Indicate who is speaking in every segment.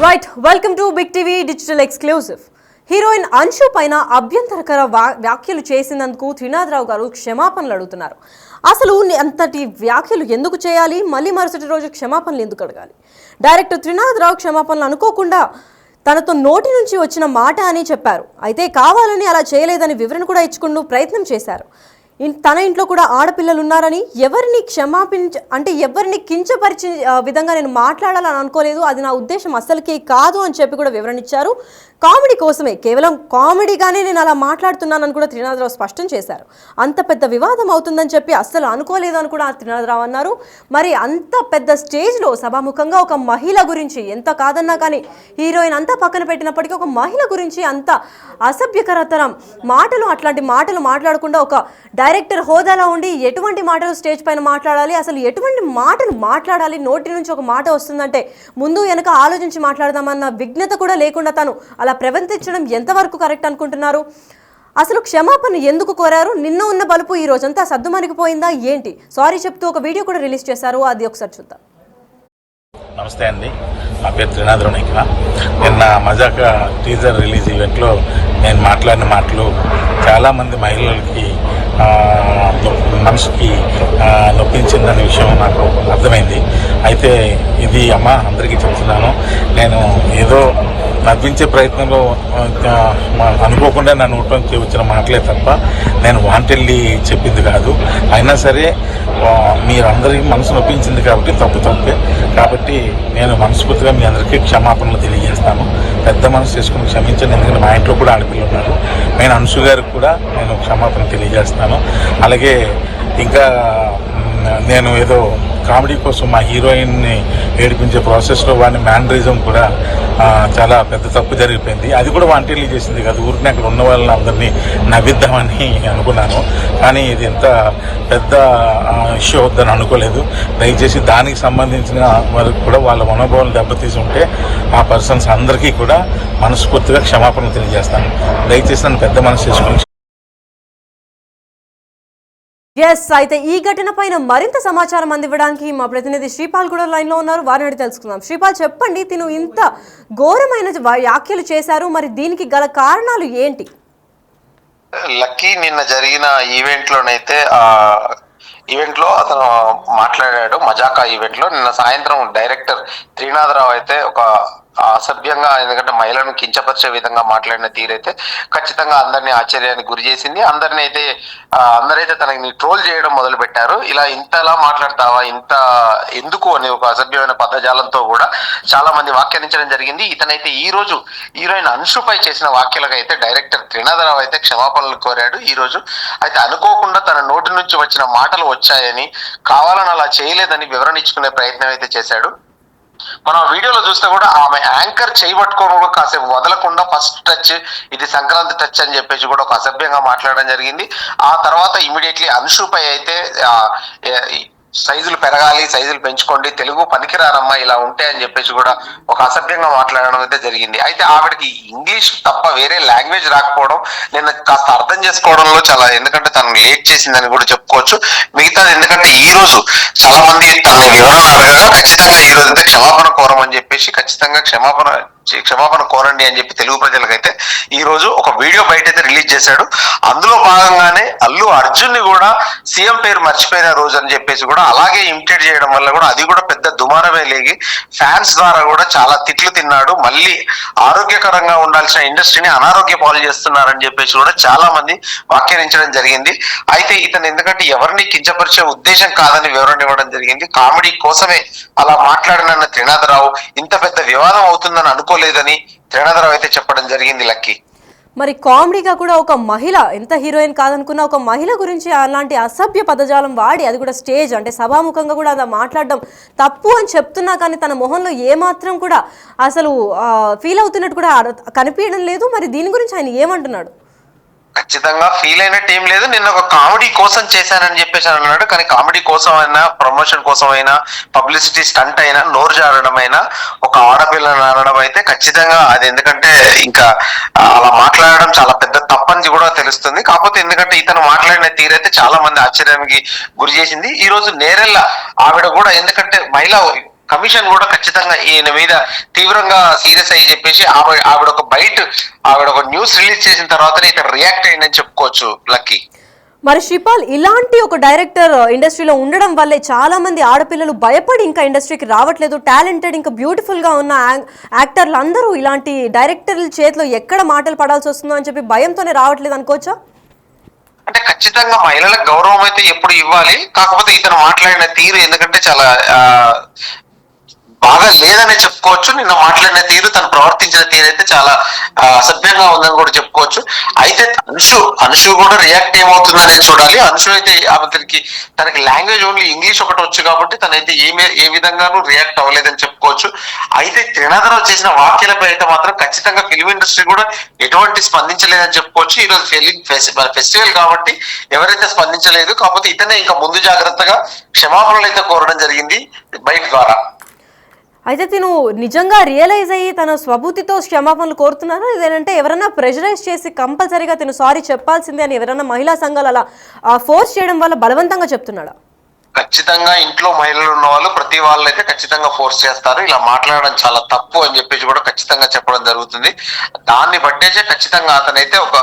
Speaker 1: Right, welcome to big TV digital exclusive. Heroine Anshu పైన అభ్యంతరకర వ్యాఖ్యలు చేసినందుకు త్రినాథరావు గారు క్షమాపణలు అడుగుతున్నారు. అసలు అంతటి వ్యాఖ్యలు ఎందుకు చేయాలి, మళ్ళీ మరుసటి రోజు క్షమాపణలు ఎందుకు అడగాలి? డైరెక్టర్ త్రినాథరావు క్షమాపణలు అనుకోకుండా తనతో నోటి నుంచి వచ్చిన మాట అని చెప్పారు. అయితే కావాలని అలా చేయలేదని వివరణ కూడా ఇచ్చుకుంటూ ప్రయత్నం చేశారు. తన ఇంట్లో కూడా ఆడపిల్లలు ఉన్నారని, ఎవరిని ఎవరిని కించపరిచే విధంగా నేను మాట్లాడాలని అనుకోలేదు, అది నా ఉద్దేశం అస్సలకే కాదు అని చెప్పి కూడా వివరణ ఇచ్చారు. కామెడీ కోసమే, కేవలం కామెడీగానే నేను అలా మాట్లాడుతున్నానని కూడా త్రినాథరావు స్పష్టం చేశారు. అంత పెద్ద వివాదం అవుతుందని చెప్పి అస్సలు అనుకోలేదు అని కూడా త్రినాథరావు అన్నారు. మరి అంత పెద్ద స్టేజ్లో సభాముఖంగా ఒక మహిళ గురించి, ఎంత కాదన్నా కానీ హీరోయిన్ అంతా పక్కన పెట్టినప్పటికీ ఒక మహిళ గురించి అంత అసభ్యకరతరం మాటలు, అట్లాంటి మాటలు మాట్లాడకుండా ఒక డైరెక్టర్ హోదాలో ఉండి ఎటువంటి మాటలు స్టేజ్ పైన మాట్లాడాలి, అసలు ఎటువంటి మాటలు మాట్లాడాలి, నోటి నుంచి ఒక మాట వస్తుందంటే ముందు వెనక ఆలోచించి మాట్లాడదామన్న విఘ్నత కూడా లేకుండా తను అలా ప్రవర్తించడం ఎంతవరకు కరెక్ట్ అనుకుంటున్నారు? అసలు క్షమాపణ ఎందుకు కోరారు? నిన్న ఉన్న బలుపు ఈ రోజంతా సద్దుమణిగిపోయిందా ఏంటి? సారీ చెప్తూ ఒక వీడియో కూడా రిలీజ్ చేశారు, అది ఒకసారి చూద్దాం.
Speaker 2: నమస్తే అండి, నా పేరు త్రినాథరావు. నిన్న మజాకా టీజర్ రిలీజ్ ఈవెంట్లో నేను మాట్లాడిన మాటలు చాలామంది మహిళలకి మనసుకి నొప్పించిందనే విషయం నాకు అర్థమైంది. అయితే ఇది అందరికీ చెప్తున్నాను, నేను ఏదో నవ్వించే ప్రయత్నంలో అనుకోకుండా నా నోట్లోంచి వచ్చిన మాటలే తప్ప నేను వాంటెళ్ళి చెప్పింది కాదు. అయినా సరే మీరందరికీ మనసు నొప్పించింది కాబట్టి తప్పే. కాబట్టి నేను మనస్ఫూర్తిగా మీ అందరికీ క్షమాపణలు తెలియజేస్తాను. పెద్ద మనసు చేసుకుని క్షమించండి, ఎందుకంటే మా ఇంట్లో కూడా ఆడపిల్లలు ఉన్నారు. నేను అంశు గారికి కూడా నేను క్షమాపణ తెలియజేస్తాను. అలాగే ఇంకా నేను ఏదో కామెడీ కోసం మా హీరోయిన్ని ఏడిపించే ప్రాసెస్లో వాడిని మ్యానరిజం కూడా చాలా పెద్ద తప్పు జరిగిపోయింది. అది కూడా వాంటెళ్ళి చేసింది కాదు, ఊరికి అక్కడ ఉన్న వాళ్ళని అందరినీ నవ్విద్దామని అనుకున్నాను. కానీ ఇది ఎంత పెద్ద ఇష్యూ అవుద్దని అనుకోలేదు. దయచేసి దానికి సంబంధించిన వరకు కూడా వాళ్ళ మనోభావాలు దెబ్బతీసి ఉంటే ఆ పర్సన్స్ అందరికీ కూడా మనస్ఫూర్తిగా క్షమాపణ తెలియజేస్తాను. దయచేసి నన్ను పెద్ద మనసు చేసుకుని.
Speaker 1: ఎస్, అయితే ఈ ఘటన పైన మరింత సమాచారం అందివ్వడానికి మా ప్రతినిధి శ్రీపాల్ కూడా లైన్ లో ఉన్నారు, వారిని అడిగి తెలుసుకుందాం. శ్రీపాల్, చెప్పండి, తిను ఇంత ఘోరమైన వ్యాఖ్యలు చేశారు, మరి దీనికి గల కారణాలు ఏంటి?
Speaker 3: లక్కీ, నిన్న జరిగిన ఈవెంట్ లో అతను మాట్లాడాడు. మజాకా ఈవెంట్ లో నిన్న సాయంత్రం డైరెక్టర్ త్రినాథరావు అయితే ఒక అసభ్యంగా, ఎందుకంటే మహిళలను కించపరిచే విధంగా మాట్లాడిన తీరైతే ఖచ్చితంగా అందరినీ ఆశ్చర్యానికి గురి చేసింది. అందరైతే తనని ట్రోల్ చేయడం మొదలు పెట్టారు. ఇంతలా మాట్లాడతావా, ఇంత ఎందుకు అని ఒక అసభ్యమైన పదజాలంతో కూడా చాలా మంది వ్యాఖ్యానించడం జరిగింది. ఇతనైతే ఈ రోజు హీరోయిన్ అంశుపై చేసిన వ్యాఖ్యలకు అయితే డైరెక్టర్ త్రినాథరావు అయితే క్షమాపణలు కోరాడు. ఈ రోజు అయితే అనుకోకుండా తన నోటి నుంచి వచ్చిన మాటలు వచ్చాయని, కావాలని అలా చేయలేదని వివరణ ఇచ్చుకునే ప్రయత్నం అయితే చేశాడు. మనం వీడియోలో చూస్తే కూడా ఆమె యాంకర్ చేయబట్టుకోవడం కూడా కాసేపు వదలకుండా ఫస్ట్ టచ్, ఇది సంక్రాంతి టచ్ అని చెప్పేసి కూడా ఒక అసభ్యంగా మాట్లాడడం జరిగింది. ఆ తర్వాత ఇమీడియట్లీ అంశుపై అయితే సైజులు పెరగాలి, సైజులు పెంచుకోండి, తెలుగు పనికిరానమ్మా ఇలా ఉంటే అని చెప్పేసి కూడా ఒక అసభ్యంగా మాట్లాడడం అయితే జరిగింది. అయితే ఆవిడకి ఇంగ్లీష్ తప్ప వేరే లాంగ్వేజ్ రాకపోవడం నిన్న కాస్త అర్థం చేసుకోవడంలో చాలా, ఎందుకంటే తను లేట్ చేసిందని కూడా చెప్పుకోవచ్చు. మిగతాది ఎందుకంటే ఈ రోజు చాలా మంది తన వివరణ అడగగా ఖచ్చితంగా ఈ రోజు అయితే క్షమాపణ కోరమని చెప్పేసి, ఖచ్చితంగా క్షమాపణ కోరండి అని చెప్పి తెలుగు ప్రజలకైతే ఈ రోజు ఒక వీడియో బయట అయితే రిలీజ్ చేశాడు. అందులో భాగంగానే అల్లు అర్జున్ ని కూడా సీఎం పేరు మర్చిపోయిన రోజు అని చెప్పేసి కూడా అలాగే ఇమిటేట్ చేయడం వల్ల కూడా అది కూడా పెద్ద దుమారమే లేగి ఫ్యాన్స్ ద్వారా కూడా చాలా తిట్లు తిన్నాడు. మళ్ళీ ఆరోగ్యకరంగా ఉండాల్సిన ఇండస్ట్రీని అనారోగ్య పాలు చేస్తున్నారని చెప్పేసి కూడా చాలా మంది వ్యాఖ్యానించడం జరిగింది. అయితే ఇతను ఎందుకంటే ఎవరిని కించపరిచే ఉద్దేశం కాదని వివరణ ఇవ్వడం జరిగింది. కామెడీ కోసమే అలా మాట్లాడిన త్రినాథరావు ఇంత పెద్ద వివాదం అవుతుందని అనుకోలేదని త్రినాథరావు అయితే చెప్పడం జరిగింది. లక్కీ,
Speaker 1: మరి కామెడీగా కూడా ఒక మహిళ, ఎంత హీరోయిన్ కాదనుకున్న ఒక మహిళ గురించి అలాంటి అసభ్య పదజాలం వాడి, అది కూడా స్టేజ్ అంటే సభాముఖంగా కూడా అలా మాట్లాడడం తప్పు అని చెప్తున్నా కానీ తన మొహంలో ఏమాత్రం కూడా అసలు ఫీల్ అవుతున్నట్టు కూడా కనిపించడం లేదు. మరి దీని గురించి ఆయన ఏమంటున్నాడు?
Speaker 3: ఖచ్చితంగా ఫీల్ అయినట్టు ఏం లేదు. నిన్న ఒక కామెడీ కోసం చేశానని చెప్పేసి అన్నాడు. కానీ కామెడీ కోసం అయినా, ప్రమోషన్ కోసం అయినా, పబ్లిసిటీ స్టంట్ అయినా, నోరు జారడం అయినా, ఒక ఆడపిల్లని అనడం అయితే ఖచ్చితంగా అది, ఎందుకంటే ఇంకా అలా మాట్లాడడం చాలా పెద్ద తప్పని కూడా తెలుస్తుంది. కాకపోతే ఎందుకంటే ఇతను మాట్లాడిన తీరైతే చాలా మంది ఆశ్చర్యానికి గురి చేసింది. ఈ రోజు నేరెళ్ళ ఆవిడ కూడా, ఎందుకంటే మహిళ కమిషన్ కూడా ఖచ్చితంగా ఈయన మీద తీవ్రంగా సీరియస్ అయ్యి చెప్పేసి ఆవిడ ఒక న్యూస్ రిలీజ్ చేసిన తర్వాతనే ఇతను రియాక్ట్ అయ్యిందని చెప్పుకోవచ్చు లక్కీ.
Speaker 1: మరి శ్రీపాల్, ఇలాంటి ఒక డైరెక్టర్ ఇండస్ట్రీలో ఉండడం వల్లే చాలా మంది ఆడపిల్లలు భయపడి ఇంకా ఇండస్ట్రీకి రావట్లేదు. టాలెంటెడ్ ఇంకా బ్యూటిఫుల్గా ఉన్న యాక్టర్లు అందరూ ఇలాంటి డైరెక్టర్ల చేతిలో ఎక్కడ మాటలు పడాల్సి వస్తుందో అని చెప్పి భయంతోనే రావట్లేదు అనుకోవచ్చా?
Speaker 3: అంటే ఖచ్చితంగా మహిళలకు గౌరవం అయితే ఎప్పుడు ఇవ్వాలి. కాకపోతే ఇతను మాట్లాడిన తీరు ఎందుకంటే చాలా బాగా లేదని చెప్పుకోవచ్చు. నిన్న మాట్లాడిన తీరు, తను ప్రవర్తించిన తీరు అయితే చాలా అసభ్యంగా ఉందని కూడా చెప్పుకోవచ్చు. అయితే అనుషు కూడా రియాక్ట్ ఏమవుతుందనే చూడాలి. అనుషు అయితే తనకి లాంగ్వేజ్ ఓన్లీ ఇంగ్లీష్ ఒకటి వచ్చు కాబట్టి తనైతే ఏ విధంగానూ రియాక్ట్ అవ్వలేదని చెప్పుకోవచ్చు. అయితే త్రినాథరావు చేసిన వ్యాఖ్యలపై అయితే మాత్రం ఖచ్చితంగా ఫిలిం ఇండస్ట్రీ కూడా ఎటువంటి స్పందించలేదని చెప్పుకోవచ్చు. ఈరోజు ఫెస్టివల్ కాబట్టి ఎవరైతే స్పందించలేదు, కాకపోతే ఇతనే ఇంకా ముందు జాగ్రత్తగా క్షమాపణలు అయితే కోరడం జరిగింది బయట ద్వారా.
Speaker 1: అయితే తిను నిజంగా రియలైజ్ అయ్యి తన స్వబుద్ధితో క్షమాపణలు కోరుతున్నారా, లేదంటే ఎవరైనా ప్రెషరైజ్ చేసి కంపల్సరీగా తిను సారీ చెప్పాల్సిందే అని ఎవరైనా మహిళా సంఘాలు అలా ఫోర్స్ చేయడం వల్ల బలవంతంగా చెప్తున్నాడా?
Speaker 3: ఖచ్చితంగా ఇంట్లో మహిళలు ఉన్న వాళ్ళు ప్రతి వాళ్ళు అయితే ఖచ్చితంగా ఫోర్స్ చేస్తారు. ఇలా మాట్లాడడం చాలా తప్పు అని చెప్పేసి కూడా ఖచ్చితంగా చెప్పడం జరుగుతుంది. దాన్ని బట్టేసే ఖచ్చితంగా అతనైతే ఒక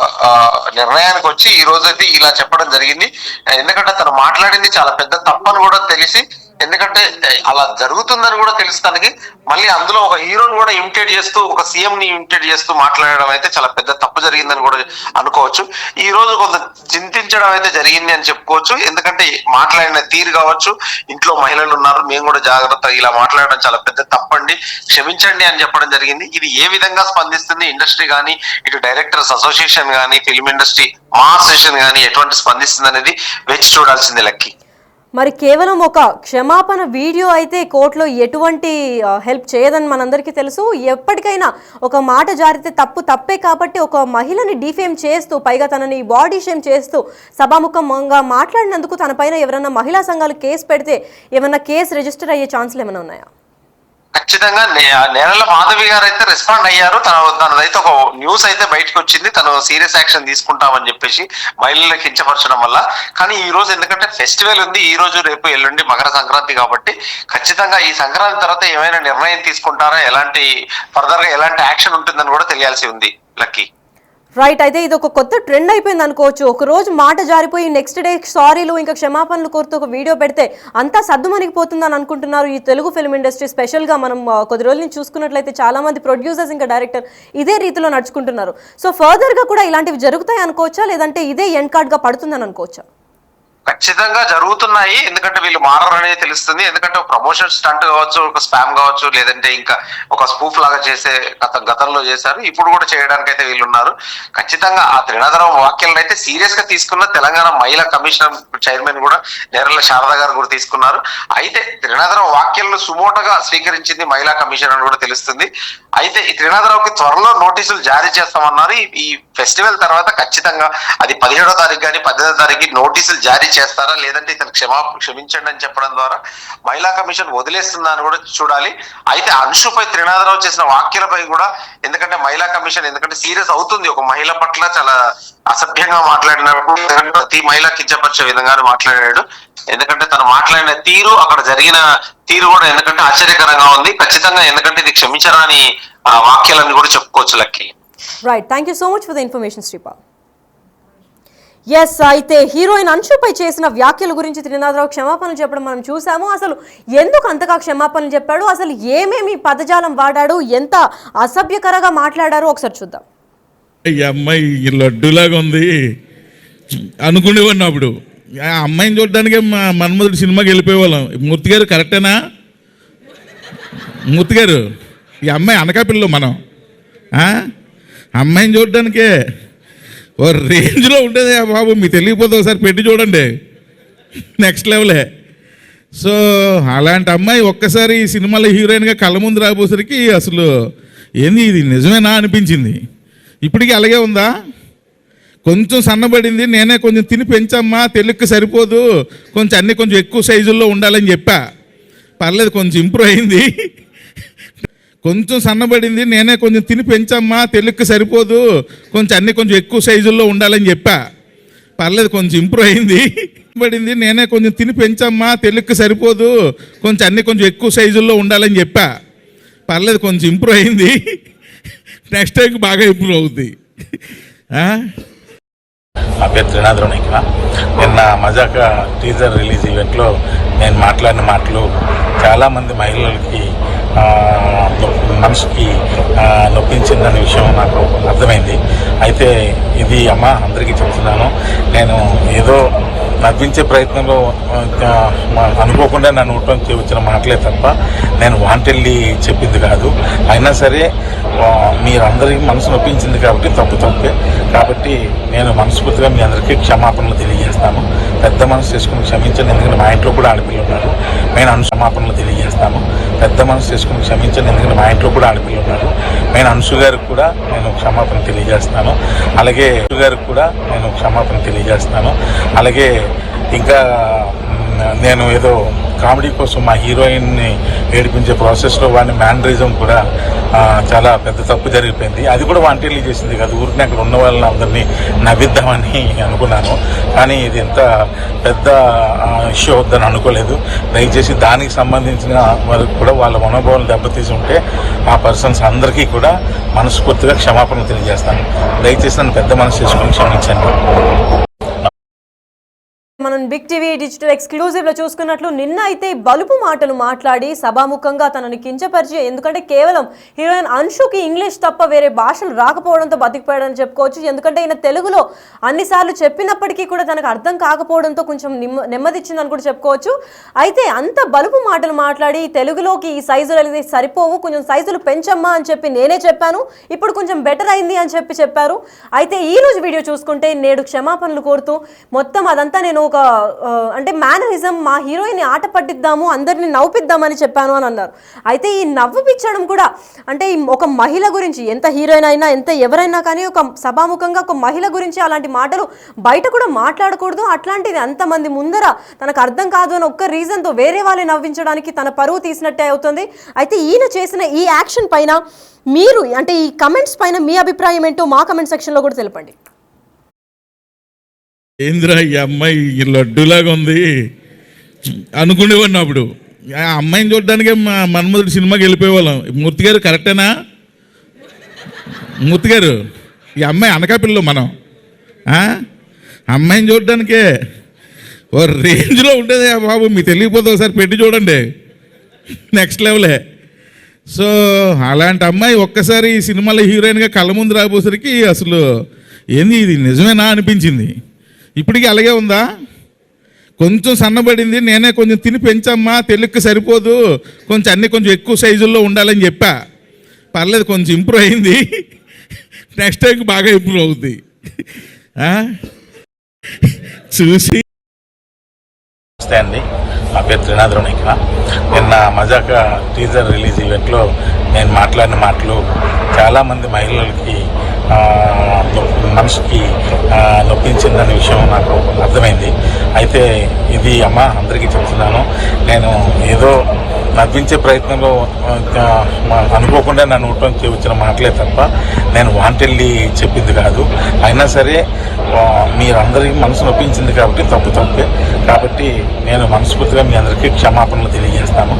Speaker 3: నిర్ణయానికి వచ్చి ఈ రోజు అయితే ఇలా చెప్పడం జరిగింది. ఎందుకంటే తను మాట్లాడింది చాలా పెద్ద తప్పని కూడా తెలిసి, ఎందుకంటే అలా జరుగుతుందని కూడా తెలుసు తనకి. మళ్ళీ అందులో ఒక హీరోని కూడా ఇమిటేట్ చేస్తూ, ఒక సీఎం ని ఇమిటేట్ చేస్తూ మాట్లాడడం అయితే చాలా పెద్ద తప్పు జరిగిందని కూడా అనుకోవచ్చు. ఈ రోజు కొంత చింతించడం అయితే జరిగింది అని చెప్పుకోవచ్చు. ఎందుకంటే మాట్లాడిన తీరు కావచ్చు, ఇంట్లో మహిళలు ఉన్నారు, మేము కూడా జాగ్రత్త, ఇలా మాట్లాడడం చాలా పెద్ద తప్పండి, క్షమించండి అని చెప్పడం జరిగింది. ఇది ఏ విధంగా స్పందిస్తుంది ఇండస్ట్రీ కానీ, ఇటు డైరెక్టర్స్ అసోసియేషన్ కానీ, ఫిలిం ఇండస్ట్రీ మా అసోసియేషన్ కానీ ఎటువంటి స్పందిస్తుంది అనేది వేచి చూడాల్సిందే లక్కీ.
Speaker 1: మరి కేవలం ఒక క్షమాపణ వీడియో అయితే కోర్టులో ఎటువంటి హెల్ప్ చేయదని మనందరికీ తెలుసు. ఎప్పటికైనా ఒక మాట జారితే తప్పే కాబట్టి ఒక మహిళని డిఫేమ్ చేస్తూ, పైగా తనని బాడీ షేమ్ చేస్తూ సభాముఖంగా మాట్లాడినందుకు తన పైన ఎవరైనా మహిళా సంఘాలు కేసు పెడితే ఏమైనా కేసు రిజిస్టర్ అయ్యే ఛాన్సులు ఏమైనా ఉన్నాయా?
Speaker 3: ఖచ్చితంగా నేరల మాధవి గారు అయితే రెస్పాండ్ అయ్యారు. తనదైతే ఒక న్యూస్ అయితే బయటకు వచ్చింది, తను సీరియస్ యాక్షన్ తీసుకుంటామని చెప్పేసి మహిళలను కించపరచడం వల్ల. కానీ ఈ రోజు ఎందుకంటే ఫెస్టివల్ ఉంది, ఈ రోజు రేపు ఎల్లుండి మకర సంక్రాంతి కాబట్టి ఖచ్చితంగా ఈ సంక్రాంతి తర్వాత ఏమైనా నిర్ణయం తీసుకుంటారా, ఫర్దర్ గా ఎలాంటి యాక్షన్ ఉంటుందని కూడా తెలియాల్సి ఉంది లక్కీ.
Speaker 1: రైట్. అయితే ఇది ఒక కొత్త ట్రెండ్ అయిపోయింది అనుకోవచ్చు. ఒక రోజు మాట జారిపోయి నెక్స్ట్ డే సారీలు ఇంకా క్షమాపణలు కోరుతూ ఒక వీడియో పెడితే అంతా సద్దుమణిగిపోతుందని అనుకుంటున్నారు ఈ తెలుగు ఫిల్మ్ ఇండస్ట్రీ. స్పెషల్గా మనం కొద్ది రోజుల నుంచి చూసుకున్నట్లయితే చాలా మంది ప్రొడ్యూసర్స్ ఇంకా డైరెక్టర్ ఇదే రీతిలో నడుచుకుంటున్నారు. సో ఫర్దర్గా కూడా ఇలాంటివి జరుగుతాయి అనుకోవచ్చా, లేదంటే ఇదే ఎండ్ కార్డ్గా పడుతుందని అనుకోవచ్చా?
Speaker 3: ఖచ్చితంగా జరుగుతున్నాయి. ఎందుకంటే వీళ్ళు మారనేది తెలుస్తుంది. ఎందుకంటే ప్రమోషన్ స్టంట్ కావచ్చు, ఒక స్పామ్ కావచ్చు, లేదంటే ఇంకా ఒక స్పూఫ్ లాగా చేసే గతంలో చేశారు, ఇప్పుడు కూడా చేయడానికి అయితే వీళ్ళు ఉన్నారు. ఖచ్చితంగా ఆ త్రినాథరావు వ్యాఖ్యలను అయితే సీరియస్ గా తీసుకున్న తెలంగాణ మహిళా కమిషన్ చైర్మన్ కూడా నేరల శారద గారు కూడా తీసుకున్నారు. అయితే త్రినాథరావు వ్యాఖ్యలను సుమోటగా స్వీకరించింది మహిళా కమిషన్ అని కూడా తెలుస్తుంది. అయితే ఈ త్రినాథరావుకి త్వరలో నోటీసులు జారీ చేస్తామన్నారు. ఈ ఫెస్టివల్ తర్వాత ఖచ్చితంగా అది 17వ తారీఖు కానీ 18వ తారీఖు నోటీసులు జారీ చేస్తారా, లేదంటే ఇతను క్షమించండి అని చెప్పడం ద్వారా మహిళా కమిషన్ వదిలేస్తుందా అని కూడా చూడాలి. అయితే అనుషుపై త్రినాథరావు చేసిన వ్యాఖ్యలపై కూడా, ఎందుకంటే మహిళా కమిషన్ ఎందుకంటే సీరియస్ అవుతుంది, ఒక మహిళ పట్ల చాలా అసభ్యంగా మాట్లాడినప్పుడు ప్రతి మహిళ కించపరిచే విధంగానే మాట్లాడాడు. ఎందుకంటే తను మాట్లాడిన తీరు, అక్కడ జరిగిన తీరు కూడా ఎందుకంటే ఆశ్చర్యకరంగా ఉంది ఖచ్చితంగా. ఎందుకంటే ఇది క్షమించరాని వాక్యాలని కూడా చెప్పుకోవచ్చు Lucky.
Speaker 1: Right. Thank you so much for the information Sripal. Yes, అయితే హీరోయిన్ అంశుపై చేసిన వ్యాఖ్యల గురించి త్రినాథరావు క్షమాపణలు చెప్పడం మనం చూసాము. అసలు ఎందుకు అంతగా క్షమాపణలు చెప్పాడు, అసలు ఏమేమి పదజాలం వాడాడు, ఎంత అసభ్యకరంగా మాట్లాడారో ఒకసారి చూద్దాం.
Speaker 4: ఈ అమ్మాయి లడ్డులాగా ఉంది అనుకునేవాడిని. అప్పుడు ఆ అమ్మాయిని చూడడానికే మా మన్మధుడు సినిమాకి వెళ్ళిపోయేవాళ్ళం. మూర్తి గారు కరెక్టేనా? మూర్తి గారు, ఈ అమ్మాయి అనకాపిల్లలో మనం అమ్మాయిని చూడడానికే ఓ రేంజ్లో ఉండేది బాబు. మీకు తెలియకపోతే ఒకసారి పెట్టి చూడండి, నెక్స్ట్ లెవెలే. సో అలాంటి అమ్మాయి ఒక్కసారి ఈ సినిమాలో హీరోయిన్గా కళ్ళ ముందు రాబోసరికి అసలు ఏంది ఇది నిజమేనా అనిపించింది. ఇప్పటికీ అలాగే ఉందా? కొంచెం సన్నబడింది, నేనే కొంచెం తిని పెంచమ్మా, తెలుగుకి సరిపోదు, కొంచెం అన్నీ కొంచెం ఎక్కువ సైజుల్లో ఉండాలని చెప్పా. పర్లేదు, కొంచెం ఇంప్రూవ్ అయింది. కొంచెం సన్నబడింది, నేనే కొంచెం తిని పెంచమ్మా, తెలుగుకి సరిపోదు, కొంచెం అన్నీ కొంచెం ఎక్కువ సైజుల్లో ఉండాలని చెప్పా. పర్లేదు కొంచెం ఇంప్రూవ్ అయింది పడింది. నేనే కొంచెం తిని పెంచమ్మా, తెలుగుకి సరిపోదు, కొంచెం అన్నీ కొంచెం ఎక్కువ సైజుల్లో ఉండాలని చెప్పా. పర్లేదు కొంచెం ఇంప్రూవ్ అయింది. నెక్స్ట్ టైంకి బాగా ఇంప్రూవ్ అవుద్ది.
Speaker 2: నా పేరు త్రినాథరావు ఇక్కడ. నిన్న మజాకా టీజర్ రిలీజ్ ఈవెంట్లో నేను మాట్లాడిన మాటలు చాలామంది మహిళలకి మనసుకి నొప్పించిందనే విషయం నాకు అర్థమైంది. అయితే ఇది అమ్మ అందరికీ చెప్తున్నాను, నేను ఏదో నవ్వించే ప్రయత్నంలో అనుకోకుండా నా నోట్లోంచి వచ్చిన మాటలే తప్ప నేను వాంటెళ్ళి చెప్పింది కాదు. అయినా సరే మీరందరికీ మనసు నొప్పించింది కాబట్టి తప్పే. కాబట్టి నేను మనస్ఫూర్తిగా మీ అందరికీ క్షమాపణలు తెలియజేస్తాను. పెద్ద మనసు చేసుకుని క్షమించండి, ఎందుకంటే మా ఇంట్లో కూడా ఆడపిల్లలు ఉన్నారు. నేను క్షమాపణలు తెలియజేస్తాను. పెద్ద మనసు చేసుకుని క్షమించండి, ఎందుకంటే మా ఇంట్లో కూడా ఆడపిల్లలు ఉన్నారు. నేను అంశు గారికి కూడా నేను క్షమాపణ తెలియజేస్తాను. అలాగే ఇంకా నేను ఏదో కామెడీ కోసం మా హీరోయిన్ని ఏడిపించే ప్రాసెస్లో వాడిని మ్యానరిజం కూడా చాలా పెద్ద తప్పు జరిగిపోయింది. అది కూడా వాంటెళ్ళి చేసింది కాదు, ఊరికి అక్కడ ఉన్న వాళ్ళని అందరినీ నవ్విద్దామని అనుకున్నాను. కానీ ఇది ఎంత పెద్ద ఇష్యూ అవుద్దని అనుకోలేదు. దయచేసి దానికి సంబంధించిన వరకు కూడా వాళ్ళ మనోభావాలు దెబ్బతీసి ఉంటే ఆ పర్సన్స్ అందరికీ కూడా మనస్ఫూర్తిగా క్షమాపణ తెలియజేస్తాను. దయచేసి నన్ను పెద్ద మనసు చేసుకుని క్షమించండి.
Speaker 1: మనం బిగ్ టీవీ డిజిటల్ ఎక్స్క్లూజివ్ లో చూసుకున్నట్లు నిన్న అయితే బలుపు మాటలు మాట్లాడి సభాముఖంగా తనని కించపరిచి, ఎందుకంటే కేవలం హీరోయిన్ అంశుకి ఇంగ్లీష్ తప్ప వేరే భాషలు రాకపోవడంతో బతికిపోయాడని చెప్పుకోవచ్చు. ఎందుకంటే ఈయన తెలుగులో అన్నిసార్లు చెప్పినప్పటికీ కూడా తనకు అర్థం కాకపోవడంతో కొంచెం నెమ్మదిచ్చిందని కూడా చెప్పుకోవచ్చు. అయితే అంత బలుపు మాటలు మాట్లాడి తెలుగులోకి ఈ సైజులు అనేది సరిపోవు, కొంచెం సైజులు పెంచమ్మా అని చెప్పి నేనే చెప్పాను, ఇప్పుడు కొంచెం బెటర్ అయింది అని చెప్పారు. అయితే ఈ రోజు వీడియో చూసుకుంటే నేడు క్షమాపణలు కోరుతూ మొత్తం అదంతా నేను ఒక అంటే మేనరిజం, మా హీరోయిన్ ఆట పట్టిద్దాము, అందరిని నవ్విద్దామని చెప్పాను అని అన్నారు. అయితే ఈ నవ్విపించడం కూడా అంటే ఒక మహిళ గురించి, ఎంత హీరోయిన్ అయినా ఎంత ఎవరైనా కానీ ఒక సభాముఖంగా ఒక మహిళ గురించి అలాంటి మాటలు బయట కూడా మాట్లాడకూడదు. అట్లాంటిది అంతమంది ముందర తనకు అర్థం కాదు అని ఒక్క రీజన్తో వేరే వాళ్ళని నవ్వించడానికి తన పరువు తీసినట్టే అవుతుంది. అయితే ఈయన చేసిన ఈ యాక్షన్ పైన మీరు అంటే ఈ కమెంట్స్ పైన మీ అభిప్రాయం ఏంటో మా కమెంట్ సెక్షన్లో కూడా తెలపండి.
Speaker 4: ఏంద్రా ఈ అమ్మాయి లడ్డులాగా ఉంది అనుకునేవాడిని. అప్పుడు ఆ అమ్మాయిని చూడడానికే మన్మధుడు సినిమాకి వెళ్ళిపోయేవాళ్ళం. మూర్తి గారు కరెక్టేనా? మూర్తి గారు, ఈ అమ్మాయి అనకాపిల్లలో మనం అమ్మాయిని చూడడానికే ఓ రేంజ్లో ఉంటుంది బాబు. మీకు తెలియకపోతే ఒకసారి పెట్టి చూడండి, నెక్స్ట్ లెవెలే. సో అలాంటి అమ్మాయి ఒక్కసారి ఈ సినిమాలో హీరోయిన్గా కళ్ళ ముందు రాబోసరికి అసలు ఏంది ఇది నిజమేనా అనిపించింది. ఇప్పటికీ అలాగే ఉందా? కొంచెం సన్నబడింది, నేనే కొంచెం తిని పెంచమ్మా, తెలుగుకి సరిపోదు, కొంచెం అన్నీ కొంచెం ఎక్కువ సైజుల్లో ఉండాలని చెప్పా. పర్లేదు కొంచెం ఇంప్రూవ్ అయింది. నెక్స్ట్ టైంకి బాగా ఇంప్రూవ్ అవుద్ది. చూసి
Speaker 2: నమస్తే అండి, నా పేరు త్రినాథరావు ఇక్కడ. నిన్న మజాకా టీజర్ రిలీజ్ ఈవెంట్లో నేను మాట్లాడిన మాటలు చాలామంది మహిళలకి మనసుకి నొప్పించిందనే విషయం నాకు అర్థమైంది. అయితే ఇది అమ్మ అందరికీ చెప్తున్నాను, నేను ఏదో నవ్వించే ప్రయత్నంలో అనుకోకుండా నా నోట్లోంచి వచ్చిన మాటలే తప్ప నేను వాంటెళ్ళి చెప్పింది కాదు. అయినా సరే మీరందరికీ మనసు నొప్పించింది కాబట్టి తప్పే. కాబట్టి నేను మనస్ఫూర్తిగా మీ అందరికీ క్షమాపణలు తెలియజేస్తాను.